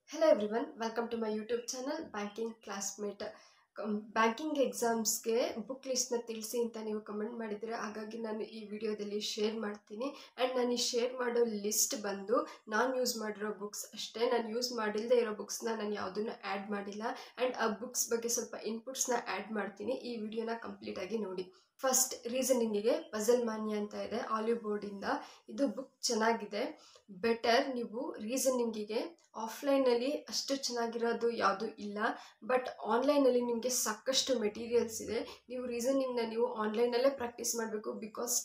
Hello everyone, welcome to my YouTube channel Banking Classmate. Banking ಎಕ್ಸಾಮ್ಸ್ಗೆ book ಲಿಸ್ಟ್ನ ತಿಳಿಸಿ ಅಂತ ನೀವು ಕಮೆಂಟ್ ಮಾಡಿದರೆ, ಹಾಗಾಗಿ ನಾನು ಈ ವಿಡಿಯೋದಲ್ಲಿ ಶೇರ್ ಮಾಡ್ತೀನಿ. ಆ್ಯಂಡ್ ನಾನು ಈ ಶೇರ್ ಮಾಡೋ ಲಿಸ್ಟ್ ಬಂದು ನಾನು ಯೂಸ್ ಮಾಡಿರೋ ಬುಕ್ಸ್ ಅಷ್ಟೇ. ನಾನು ಯೂಸ್ ಮಾಡಿಲ್ಲದೆ ಇರೋ ಬುಕ್ಸ್ನ ನಾನು ಯಾವುದನ್ನು ಆ್ಯಡ್ ಮಾಡಿಲ್ಲ. ಆ್ಯಂಡ್ ಆ ಬುಕ್ಸ್ ಬಗ್ಗೆ ಸ್ವಲ್ಪ ಇನ್ಪುಟ್ಸ್ನ ಆ್ಯಡ್ ಮಾಡ್ತೀನಿ. ಈ ವಿಡಿಯೋನ ಕಂಪ್ಲೀಟಾಗಿ ನೋಡಿ. ಫಸ್ಟ್ ರೀಸನಿಂಗಿಗೆ ಪಜಲ್ ಮಾನ್ಯ ಅಂತ ಇದೆ ಆಲಿವ್ ಬೋರ್ಡಿಂದ. ಇದು ಬುಕ್ ಚೆನ್ನಾಗಿದೆ. ಬೆಟರ್ ನೀವು ರೀಸನಿಂಗಿಗೆ ಆಫ್ಲೈನಲ್ಲಿ ಅಷ್ಟು ಚೆನ್ನಾಗಿರೋದು ಯಾವುದೂ ಇಲ್ಲ, ಬಟ್ ಆನ್ಲೈನಲ್ಲಿ ನಿಮಗೆ ಸಾಕಷ್ಟು ಮೆಟೀರಿಯಲ್ಸ್ ಇದೆ. ನೀವು ರೀಸನಿಂಗ್ನ ನೀವು ಆನ್ಲೈನಲ್ಲೇ ಪ್ರಾಕ್ಟೀಸ್ ಮಾಡಬೇಕು. ಬಿಕಾಸ್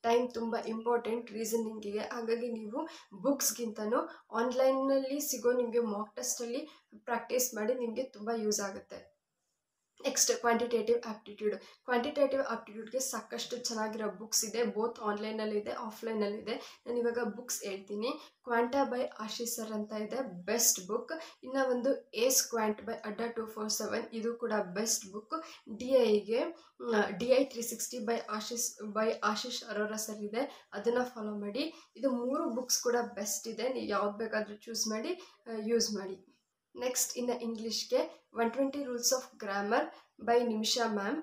ಟೈಮ್ ತುಂಬ ಇಂಪಾರ್ಟೆಂಟ್ ರೀಸನಿಂಗಿಗೆ. ಹಾಗಾಗಿ ನೀವು ಬುಕ್ಸ್ಗಿಂತನೂ ಆನ್ಲೈನಲ್ಲಿ ಸಿಗೋ ನಿಮಗೆ ಮಾಕ್ ಟೆಸ್ಟಲ್ಲಿ ಪ್ರಾಕ್ಟೀಸ್ ಮಾಡಿ, ನಿಮಗೆ ತುಂಬ ಯೂಸ್ ಆಗುತ್ತೆ. ನೆಕ್ಸ್ಟ್ ಕ್ವಾಂಟಿಟೇಟಿವ್ ಆಪ್ಟಿಟ್ಯೂಡ್ಗೆ ಸಾಕಷ್ಟು ಚೆನ್ನಾಗಿರೋ ಬುಕ್ಸ್ ಇದೆ. ಬೋತ್ ಆನ್ಲೈನಲ್ಲಿದೆ, ಆಫ್ಲೈನಲ್ಲಿದೆ. ನಾನು ಇವಾಗ ಬುಕ್ಸ್ ಹೇಳ್ತೀನಿ. ಕ್ವಾಂಟಾ ಬೈ ಆಶೀಶ್ ಸರ್ ಅಂತ ಇದೆ, ಬೆಸ್ಟ್ ಬುಕ್. ಇನ್ನು ಒಂದು ಏಸ್ ಕ್ವಾಂಟ್ ಬೈ ಅಡ್ಡಾ 247, ಇದು ಕೂಡ best book. DI 360 by Ashish Arora sir ಇದೆ, ಅದನ್ನು ಫಾಲೋ ಮಾಡಿ. ಇದು 3 ಬುಕ್ಸ್ ಕೂಡ ಬೆಸ್ಟ್ ಇದೆ. ನೀವು ಯಾವ್ದು ಬೇಕಾದರೂ ಚೂಸ್ ಮಾಡಿ ಯೂಸ್ ಮಾಡಿ. ನೆಕ್ಸ್ಟ್ ಇನ್ನು ಇಂಗ್ಲೀಷ್ಗೆ 120 rules of grammar by Nimisha ma'am,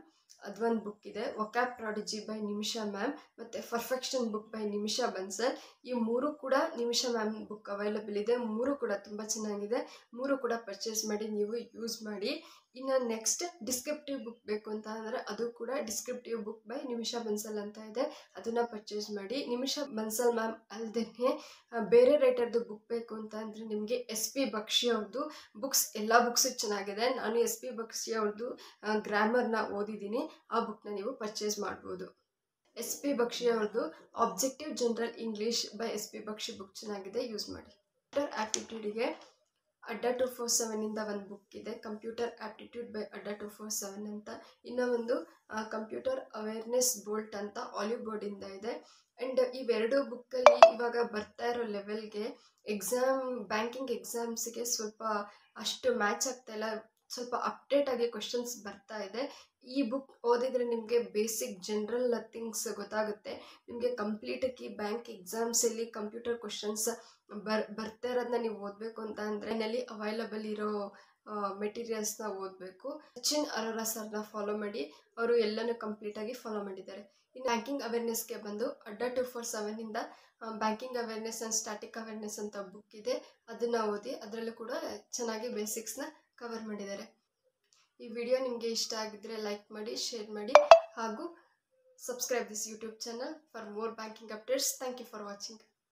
ಅದೊಂದು ಬುಕ್ ಇದೆ. ವೊಕ್ಯಾಬ್ ಪ್ರಾಡಿಜಿ ಬೈ ನಿಮಿಷಾ ಮ್ಯಾಮ್, ಮತ್ತು ಪರ್ಫೆಕ್ಷನ್ ಬುಕ್ ಬೈ ನಿಮಿಷಾ ಬನ್ಸಲ್. ಈ 3 ಕೂಡ ನಿಮಿಷಾ ಮ್ಯಾಮ್ ಬುಕ್ ಅವೈಲಬಲ್ ಇದೆ. 3 ಕೂಡ ತುಂಬ ಚೆನ್ನಾಗಿದೆ. 3 ಕೂಡ ಪರ್ಚೇಸ್ ಮಾಡಿ ನೀವು ಯೂಸ್ ಮಾಡಿ. ಇನ್ನು ನೆಕ್ಸ್ಟ್ ಡಿಸ್ಕ್ರಿಪ್ಟಿವ್ ಬುಕ್ ಬೇಕು ಅಂತ ಅಂದರೆ, ಅದು ಕೂಡ ಡಿಸ್ಕ್ರಿಪ್ಟಿವ್ ಬುಕ್ ಬೈ ನಿಮಿಷಾ ಬನ್ಸಲ್ ಅಂತ ಇದೆ, ಅದನ್ನು ಪರ್ಚೇಸ್ ಮಾಡಿ. ನಿಮಿಷಾ ಬನ್ಸಲ್ ಮ್ಯಾಮ್ ಅಲ್ಲದೆ ಬೇರೆ ರೈಟರ್ದು ಬುಕ್ ಬೇಕು ಅಂತ ಅಂದರೆ ನಿಮಗೆ SP ಬಕ್ಷಿ ಅವ್ರದ್ದು ಬುಕ್ಸ್, ಎಲ್ಲ ಬುಕ್ಸು ಚೆನ್ನಾಗಿದೆ. ನಾನು SP ಬಕ್ಷಿ ಅವ್ರದ್ದು ಗ್ರಾಮರ್ನ ಓದಿದ್ದೀನಿ, ಆ ಬುಕ್ನ ನೀವು ಪರ್ಚೇಸ್ ಮಾಡ್ಬೋದು. SP ಬಕ್ಷಿ ಅವ್ರದ್ದು objective general English by SP Bakshi book ಚೆನ್ನಾಗಿದೆ, ಯೂಸ್ ಮಾಡಿ. ಕಂಪ್ಯೂಟರ್ ಆ್ಯಪ್ಟಿಟ್ಯೂಡಿಗೆ ಅಡ್ಡಾ 247 ಒಂದು ಬುಕ್ ಇದೆ, ಕಂಪ್ಯೂಟರ್ ಆ್ಯಪ್ಟಿಟ್ಯೂಡ್ ಬೈ ಅಡ್ಡಾ 247 ಅಂತ. ಇನ್ನೂ ಒಂದು ಕಂಪ್ಯೂಟರ್ ಅವೇರ್ನೆಸ್ ಬೋಲ್ಟ್ ಅಂತ ಆಲಿವ್ ಬೋರ್ಡಿಂದ ಇದೆ. ಆ್ಯಂಡ್ ಇವೆರಡು ಬುಕ್ಕಲ್ಲಿ ಇವಾಗ ಬರ್ತಾ ಇರೋ ಲೆವೆಲ್ಗೆ ಬ್ಯಾಂಕಿಂಗ್ ಎಕ್ಸಾಮ್ಸ್ಗೆ ಸ್ವಲ್ಪ ಅಷ್ಟು ಮ್ಯಾಚ್ ಆಗ್ತಾ ಇಲ್ಲ. ಸ್ವಲ್ಪ ಅಪ್ಡೇಟ್ ಆಗಿ ಕ್ವಶನ್ಸ್ ಬರ್ತಾ ಇದೆ. ಈ ಬುಕ್ ಓದಿದರೆ ನಿಮಗೆ ಬೇಸಿಕ್ ಜನರಲ್ ಥಿಂಗ್ಸ್ ಗೊತ್ತಾಗುತ್ತೆ. ನಿಮಗೆ ಕಂಪ್ಲೀಟಾಗಿ ಬ್ಯಾಂಕ್ ಎಕ್ಸಾಮ್ಸಲ್ಲಿ ಕಂಪ್ಯೂಟರ್ ಕ್ವಶನ್ಸ್ ಬರ್ತಾ ಇರೋದನ್ನ ನೀವು ಓದಬೇಕು ಅಂತ ಅಂದರೆ ನಲ್ಲಿ ಅವೈಲಬಲ್ ಇರೋ ಮೆಟೀರಿಯಲ್ಸ್ನ ಓದಬೇಕು. ಸಚಿನ್ ಅರೋರಾ ಸರ್ನ ಫಾಲೋ ಮಾಡಿ, ಅವರು ಎಲ್ಲನೂ ಕಂಪ್ಲೀಟಾಗಿ ಫಾಲೋ ಮಾಡಿದ್ದಾರೆ. ಇನ್ನು ಬ್ಯಾಂಕಿಂಗ್ ಅವೇರ್ನೆಸ್ಗೆ ಬಂದು ಅಡ್ಡಾ 247 banking awareness and static awareness ಅಂತ ಬುಕ್ ಇದೆ, ಅದನ್ನು ಓದಿ. ಅದರಲ್ಲೂ ಕೂಡ ಚೆನ್ನಾಗಿ ಬೇಸಿಕ್ಸ್ನ ಕವರ್ ಮಾಡಿದ್ದಾರೆ. ಈ ವಿಡಿಯೋ ನಿಮಗೆ ಇಷ್ಟ ಆಗಿದ್ದರೆ ಲೈಕ್ ಮಾಡಿ, ಶೇರ್ ಮಾಡಿ, ಹಾಗೂ subscribe this YouTube channel for more banking updates. Thank you for watching.